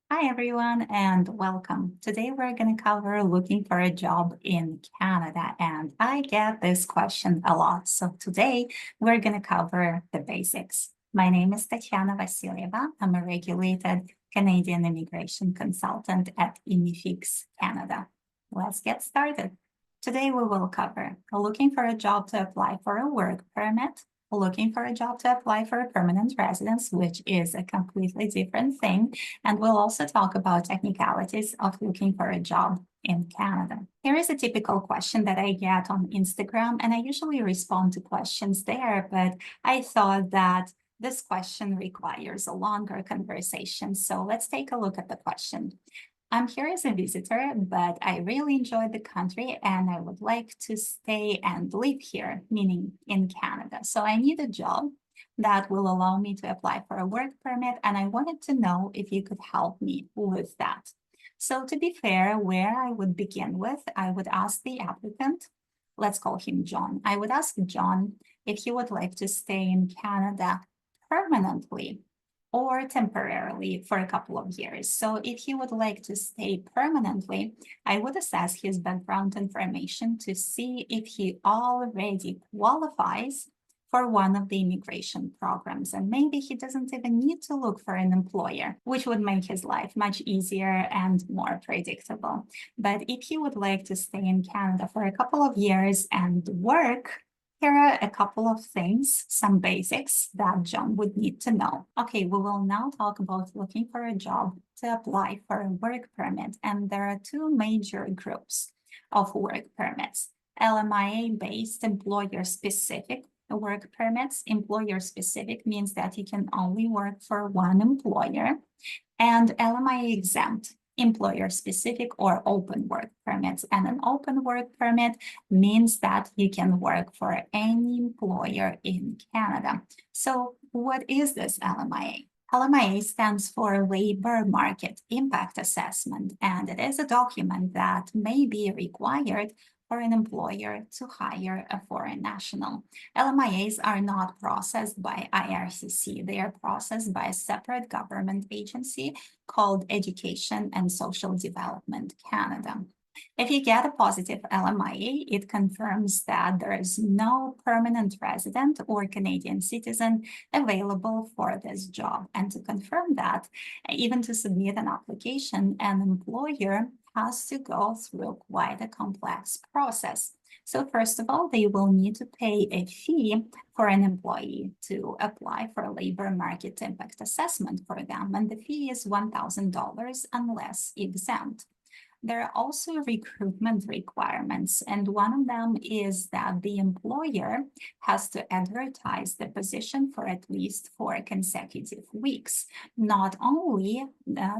Hi, everyone, and welcome. Today, we're going to cover looking for a job in Canada, and I get this question a lot. So, today, we're going to cover the basics. My name is Tatiana Vasilyeva. I'm a regulated Canadian immigration consultant at Imifix Canada. Let's get started. Today, we will cover looking for a job to apply for a work permit, looking for a job to apply for a permanent residence, which is a completely different thing, and we'll also talk about technicalities of looking for a job in Canada. Here is a typical question that I get on Instagram, and I usually respond to questions there, but I thought that this question requires a longer conversation. So let's take a look at the question. I'm here as a visitor, but I really enjoy the country and I would like to stay and live here, meaning in Canada. So I need a job that will allow me to apply for a work permit, and I wanted to know if you could help me with that. So to be fair, where I would begin with, I would ask the applicant, let's call him John. I would ask John if he would like to stay in Canada permanently or temporarily for a couple of years. So if he would like to stay permanently, I would assess his background information to see if he already qualifies for one of the immigration programs. And maybe he doesn't even need to look for an employer, which would make his life much easier and more predictable. But if he would like to stay in Canada for a couple of years and work, here are a couple of things, some basics that John would need to know. Okay, we will now talk about looking for a job to apply for a work permit. And there are two major groups of work permits. LMIA-based employer-specific work permits. Employer-specific means that you can only work for one employer. And LMIA exempt employer-specific or open work permits. And an open work permit means that you can work for any employer in Canada. So what is this LMIA? LMIA stands for Labor Market Impact Assessment, and it is a document that may be required for an employer to hire a foreign national. LMIAs are not processed by IRCC. They are processed by a separate government agency called Education and Social Development Canada. If you get a positive LMIA, it confirms that there is no permanent resident or Canadian citizen available for this job. And to confirm that, even to submit an application, an employer has to go through quite a complex process. So first of all, they will need to pay a fee for an employee to apply for a labor market impact assessment for them, and the fee is $1,000 unless exempt. There are also recruitment requirements, and one of them is that the employer has to advertise the position for at least 4 consecutive weeks. Not only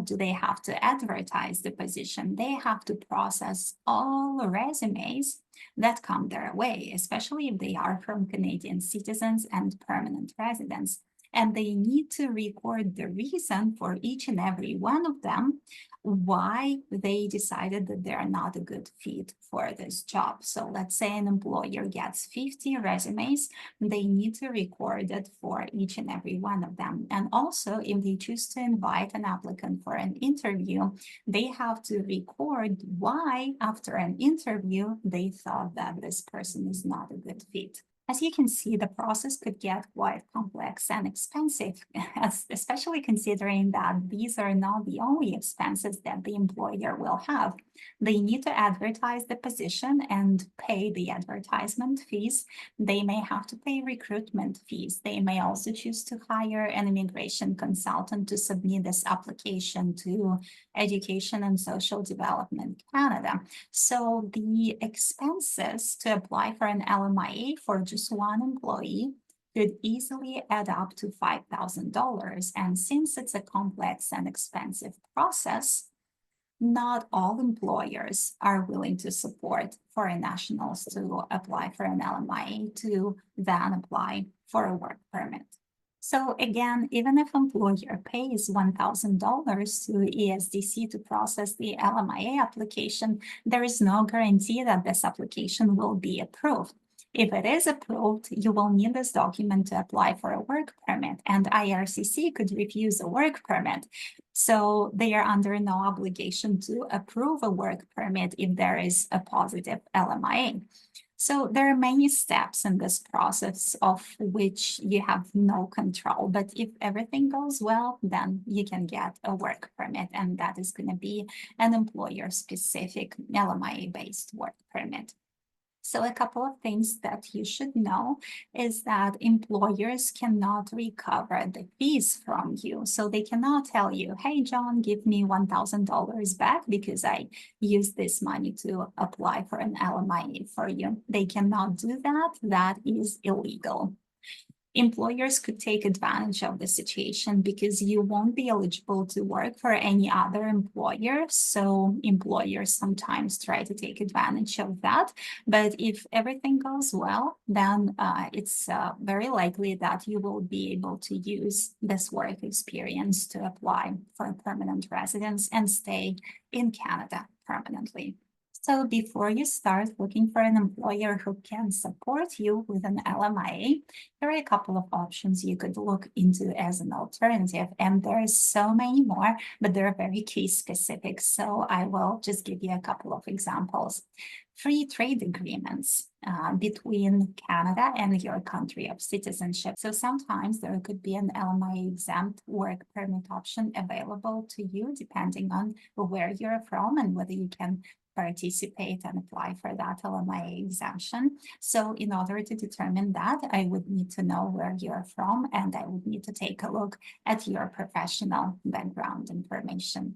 do they have to advertise the position, they have to process all resumes that come their way, especially if they are from Canadian citizens and permanent residents. And they need to record the reason for each and every one of them why they decided that they're not a good fit for this job. So let's say an employer gets 50 resumes, they need to record it for each and every one of them. And also, if they choose to invite an applicant for an interview, they have to record why, after an interview, they thought that this person is not a good fit. As you can see, the process could get quite complex and expensive, especially considering that these are not the only expenses that the employer will have. They need to advertise the position and pay the advertisement fees. They may have to pay recruitment fees. They may also choose to hire an immigration consultant to submit this application to Education and Social Development Canada. So the expenses to apply for an LMIA for just one employee could easily add up to $5,000. And since it's a complex and expensive process, not all employers are willing to support foreign nationals to apply for an LMIA to then apply for a work permit. So again, even if employer pays $1,000 to ESDC to process the LMIA application, there is no guarantee that this application will be approved. If it is approved, you will need this document to apply for a work permit, and IRCC could refuse a work permit. So they are under no obligation to approve a work permit if there is a positive LMIA. So there are many steps in this process of which you have no control. But if everything goes well, then you can get a work permit, and that is going to be an employer-specific LMIA-based work permit. So a couple of things that you should know is that employers cannot recover the fees from you. So they cannot tell you, hey, John, give me $1,000 back because I used this money to apply for an LMIA for you. They cannot do that. That is illegal. Employers could take advantage of the situation because you won't be eligible to work for any other employer. So employers sometimes try to take advantage of that. But if everything goes well, then it's very likely that you will be able to use this work experience to apply for permanent residence and stay in Canada permanently. So before you start looking for an employer who can support you with an LMIA, there are a couple of options you could look into as an alternative, and there's so many more, but they're very case specific. So I will just give you a couple of examples. Free trade agreements between Canada and your country of citizenship. So sometimes there could be an LMIA exempt work permit option available to you, depending on where you're from and whether you can participate and apply for that LMIA exemption. So in order to determine that, I would need to know where you're from, and I would need to take a look at your professional background information.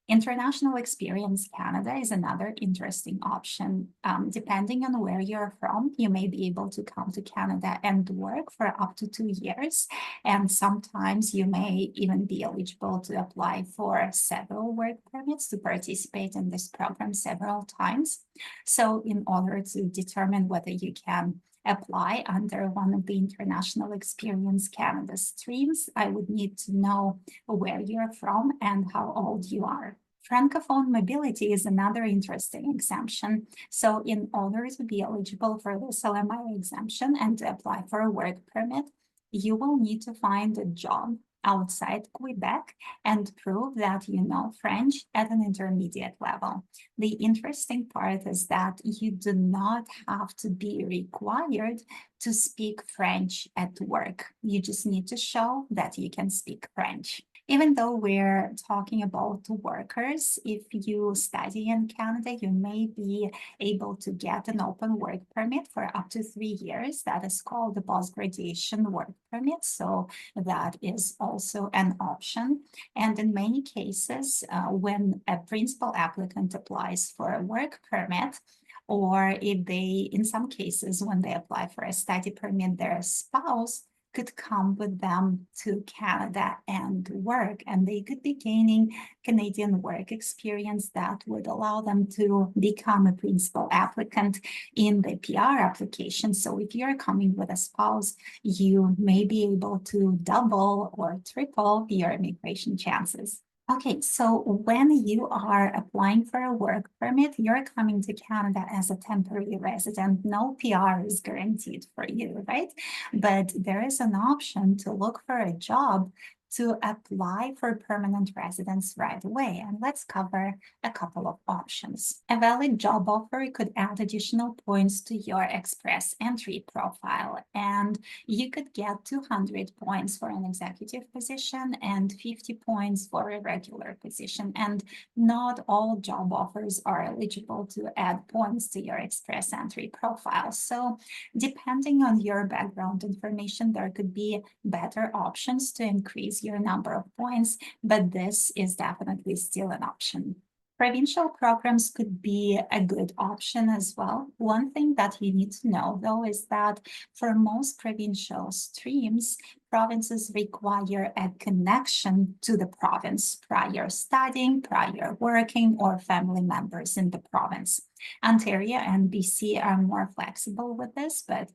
International Experience Canada is another interesting option. Depending on where you're from, you may be able to come to Canada and work for up to 2 years. And sometimes you may even be eligible to apply for several work permits to participate in this program several times. So in order to determine whether you can apply under one of the International Experience Canada streams, I would need to know where you're from and how old you are. Francophone mobility is another interesting exemption. So in order to be eligible for this LMIA exemption and to apply for a work permit, you will need to find a job outside Quebec and prove that you know French at an intermediate level. The interesting part is that you do not have to be required to speak French at work. You just need to show that you can speak French. Even though we're talking about workers, if you study in Canada, you may be able to get an open work permit for up to 3 years. That is called the post-graduation work permit. So that is also an option. And in many cases, when a principal applicant applies for a work permit, or if they, in some cases, when they apply for a study permit, their spouse could come with them to Canada and work, and they could be gaining Canadian work experience that would allow them to become a principal applicant in the PR application. So if you're coming with a spouse, you may be able to double or triple your immigration chances. Okay, so when you are applying for a work permit, you're coming to Canada as a temporary resident. No PR is guaranteed for you, right? But there is an option to look for a job to apply for permanent residence right away. And let's cover a couple of options. A valid job offer could add additional points to your Express Entry profile, and you could get 200 points for an executive position and 50 points for a regular position. And not all job offers are eligible to add points to your Express Entry profile. So depending on your background information, there could be better options to increase your number of points, but this is definitely still an option. Provincial programs could be a good option as well. One thing that you need to know, though, is that for most provincial streams, provinces require a connection to the province prior studying, prior working, or family members in the province. Ontario and BC are more flexible with this, but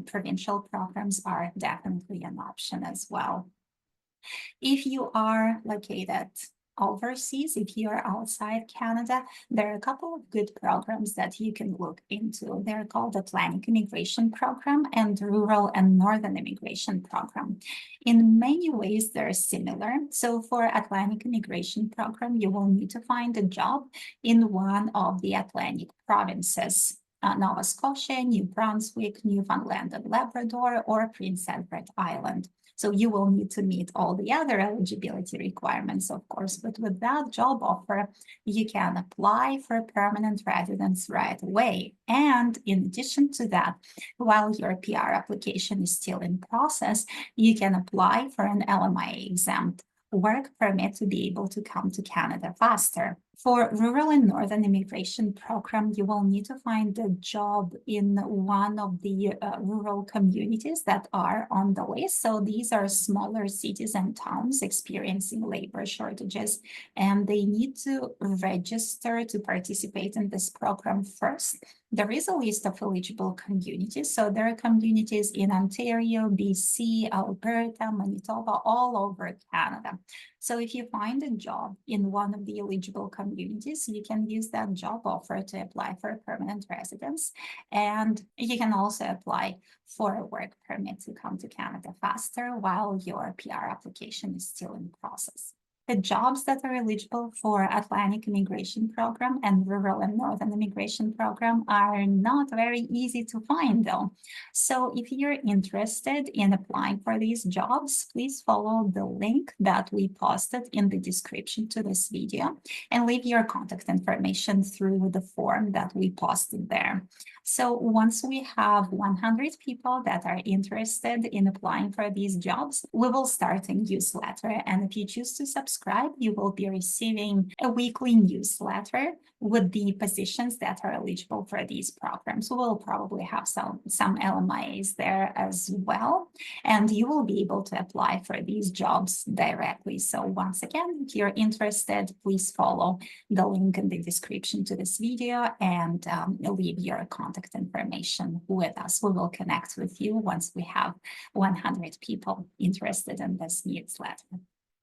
provincial programs are definitely an option as well. If you are located overseas, if you're outside Canada, there are a couple of good programs that you can look into. They're called Atlantic Immigration Program and Rural and Northern Immigration Program. In many ways, they're similar. So for Atlantic Immigration Program, you will need to find a job in one of the Atlantic provinces. Nova Scotia, New Brunswick, Newfoundland and Labrador, or Prince Edward Island. So you will need to meet all the other eligibility requirements, of course, but with that job offer, you can apply for permanent residence right away. And in addition to that, while your PR application is still in process, you can apply for an LMIA exempt work permit to be able to come to Canada faster. For Rural and Northern Immigration Program, you will need to find a job in one of the rural communities that are on the list. So these are smaller cities and towns experiencing labor shortages, and they need to register to participate in this program first. There is a list of eligible communities. So there are communities in Ontario, BC, Alberta, Manitoba, all over Canada. So if you find a job in one of the eligible communities, you can use that job offer to apply for a permanent residence. And you can also apply for a work permit to come to Canada faster while your PR application is still in process. The jobs that are eligible for Atlantic Immigration Program and Rural and Northern Immigration Program are not very easy to find though. So if you're interested in applying for these jobs, please follow the link that we posted in the description to this video and leave your contact information through the form that we posted there. So once we have 100 people that are interested in applying for these jobs, we will start a newsletter. And if you choose to subscribe, you will be receiving a weekly newsletter with the positions that are eligible for these programs. We will probably have some LMIAs there as well, and you will be able to apply for these jobs directly. So once again, if you're interested, please follow the link in the description to this video and leave your contact information with us. We will connect with you once we have 100 people interested in this newsletter.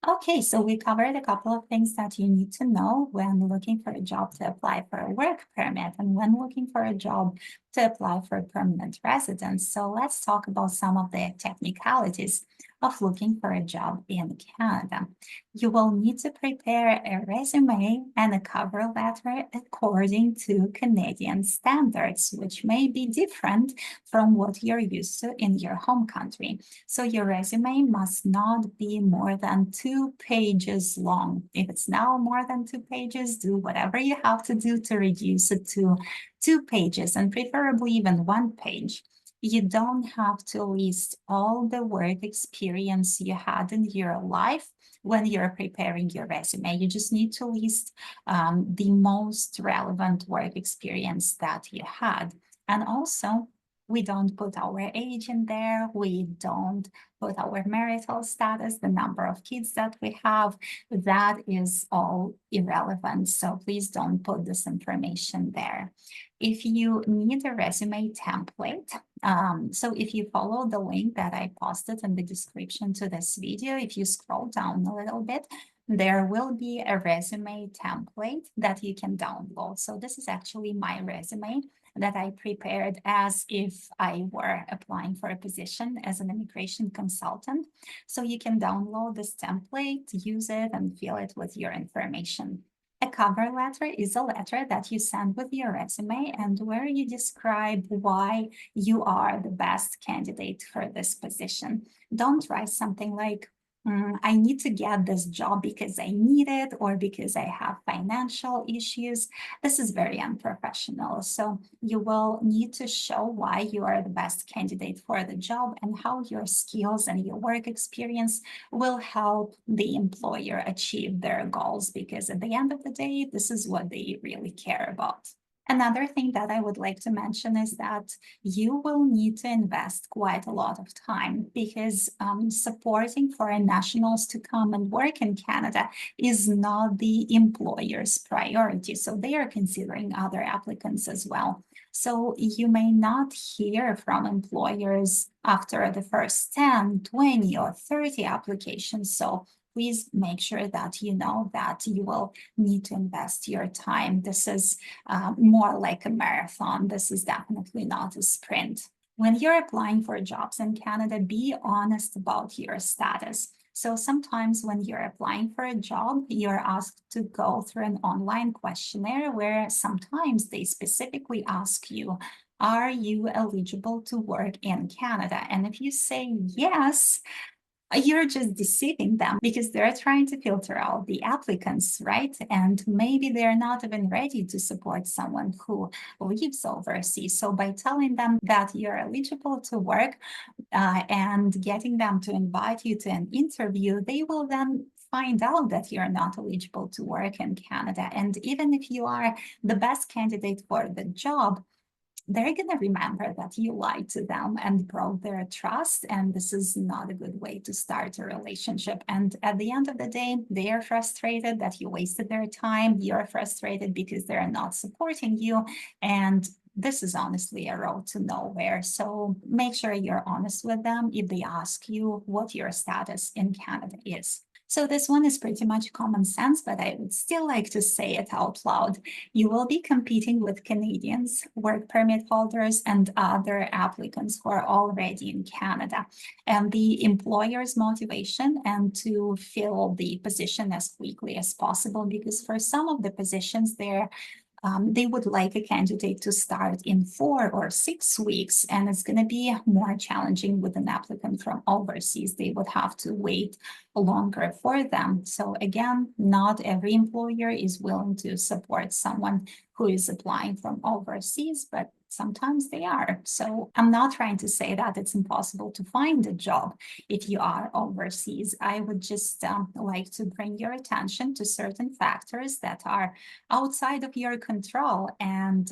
Okay, so we covered a couple of things that you need to know when looking for a job to apply for a work permit and when looking for a job to apply for a permanent residence. So let's talk about some of the technicalities of looking for a job in Canada. You will need to prepare a resume and a cover letter according to Canadian standards, which may be different from what you're used to in your home country. So your resume must not be more than 2 pages long. If it's now more than 2 pages, do whatever you have to do to reduce it to 2 pages and preferably even 1 page. You don't have to list all the work experience you had in your life when you're preparing your resume. You just need to list the most relevant work experience that you had. And also, we don't put our age in there. We don't put our marital status, the number of kids that we have. That is all irrelevant. So please don't put this information there. If you need a resume template, so if you follow the link that I posted in the description to this video, if you scroll down a little bit, there will be a resume template that you can download. So this is actually my resume that I prepared as if I were applying for a position as an immigration consultant. So you can download this template, use it, and fill it with your information. A cover letter is a letter that you send with your resume and where you describe why you are the best candidate for this position. Don't write something like, I need to get this job because I need it or because I have financial issues. This is very unprofessional. So you will need to show why you are the best candidate for the job and how your skills and your work experience will help the employer achieve their goals, because at the end of the day, this is what they really care about. Another thing that I would like to mention is that you will need to invest quite a lot of time because supporting foreign nationals to come and work in Canada is not the employer's priority. So they are considering other applicants as well. So you may not hear from employers after the first 10, 20, or 30 applications. So please make sure that you know that you will need to invest your time. This is more like a marathon. This is definitely not a sprint. When you're applying for jobs in Canada, be honest about your status. So sometimes when you're applying for a job, you're asked to go through an online questionnaire where sometimes they specifically ask you, are you eligible to work in Canada? And if you say yes, you're just deceiving them because they're trying to filter out the applicants, right? And maybe they're not even ready to support someone who lives overseas. So by telling them that you're eligible to work and getting them to invite you to an interview, they will then find out that you're not eligible to work in Canada. And even if you are the best candidate for the job, they're going to remember that you lied to them and broke their trust. And this is not a good way to start a relationship. And at the end of the day, they are frustrated that you wasted their time. You're frustrated because they're not supporting you. And this is honestly a road to nowhere. So make sure you're honest with them if they ask you what your status in Canada is. So this one is pretty much common sense, but I would still like to say it out loud. You will be competing with Canadians, work permit holders, and other applicants who are already in Canada. And the employer's motivation and to fill the position as quickly as possible, because for some of the positions they would like a candidate to start in 4 or 6 weeks, and it's going to be more challenging with an applicant from overseas. They would have to wait longer for them. So again, not every employer is willing to support someone who is applying from overseas, but sometimes they are. So I'm not trying to say that it's impossible to find a job if you are overseas. I would just like to bring your attention to certain factors that are outside of your control and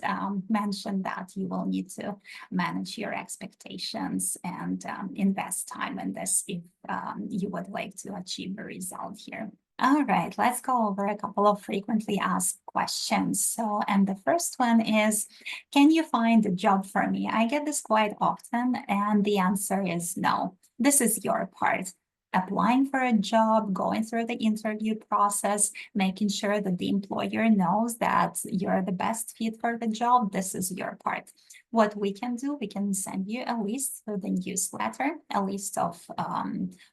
mention that you will need to manage your expectations and invest time in this if you would like to achieve a result here. All right, let's go over a couple of frequently asked questions. So, and the first one is, can you find a job for me? I get this quite often, and the answer is no. This is your part. Applying for a job, going through the interview process, making sure that the employer knows that you're the best fit for the job. This is your part. What we can do, we can send you a list through the newsletter, a list of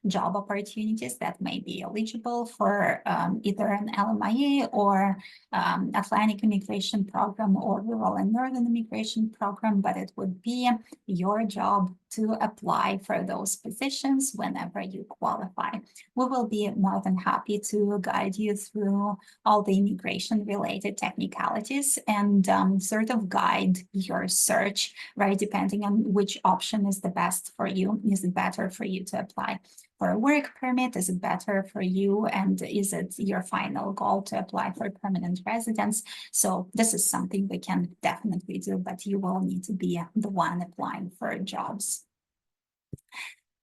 job opportunities that may be eligible for either an LMIA or Atlantic Immigration Program or Rural and Northern Immigration Program, but it would be your job to apply for those positions whenever you qualify. We will be more than happy to guide you through all the immigration related technicalities and sort of guide your search, right? Depending on which option is the best for you. Is it better for you to apply for a work permit? Is it better for you? And is it your final goal to apply for permanent residence? So this is something we can definitely do, but you will need to be the one applying for jobs.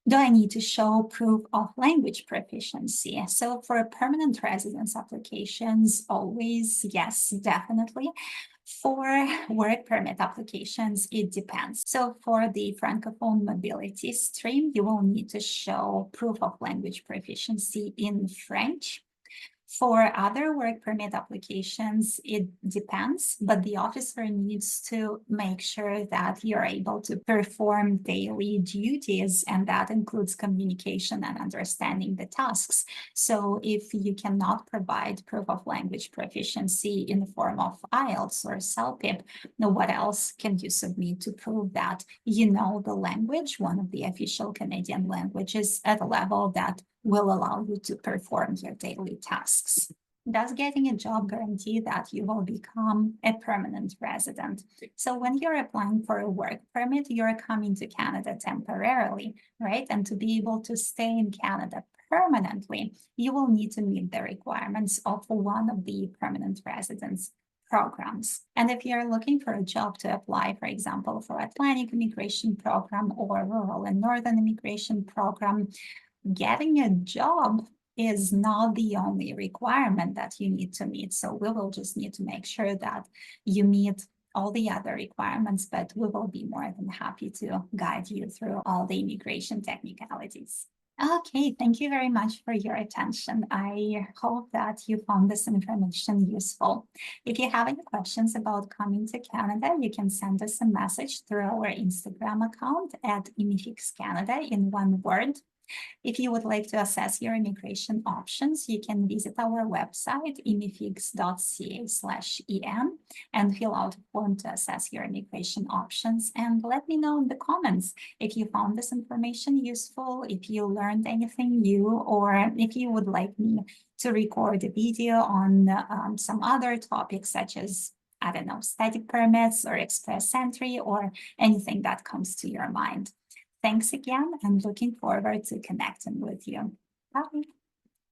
Do I need to show proof of language proficiency? So for permanent residence applications, always, yes, definitely. For work permit applications, it depends. So for the Francophone mobility stream, you will need to show proof of language proficiency in French. For other work permit applications, it depends, but the officer needs to make sure that you're able to perform daily duties, and that includes communication and understanding the tasks. So if you cannot provide proof of language proficiency in the form of IELTS or CELPIP, what else can you submit to prove that you know the language, one of the official Canadian languages, at a level that will allow you to perform your daily tasks? Does getting a job guarantee that you will become a permanent resident? So when you're applying for a work permit, you're coming to Canada temporarily, right? And to be able to stay in Canada permanently, you will need to meet the requirements of one of the permanent residence programs. And if you're looking for a job to apply, for example, for Atlantic Immigration Program or Rural and Northern Immigration Program, getting a job is not the only requirement that you need to meet. So we will just need to make sure that you meet all the other requirements, but we will be more than happy to guide you through all the immigration technicalities. Okay, thank you very much for your attention. I hope that you found this information useful. If you have any questions about coming to Canada, you can send us a message through our Instagram account at Imifix Canada in one word. If you would like to assess your immigration options, you can visit our website, imifix.ca/en, and fill out a form to assess your immigration options. And let me know in the comments if you found this information useful, if you learned anything new, or if you would like me to record a video on some other topics such as, I don't know, static permits or express entry or anything that comes to your mind. Thanks again and looking forward to connecting with you. Bye.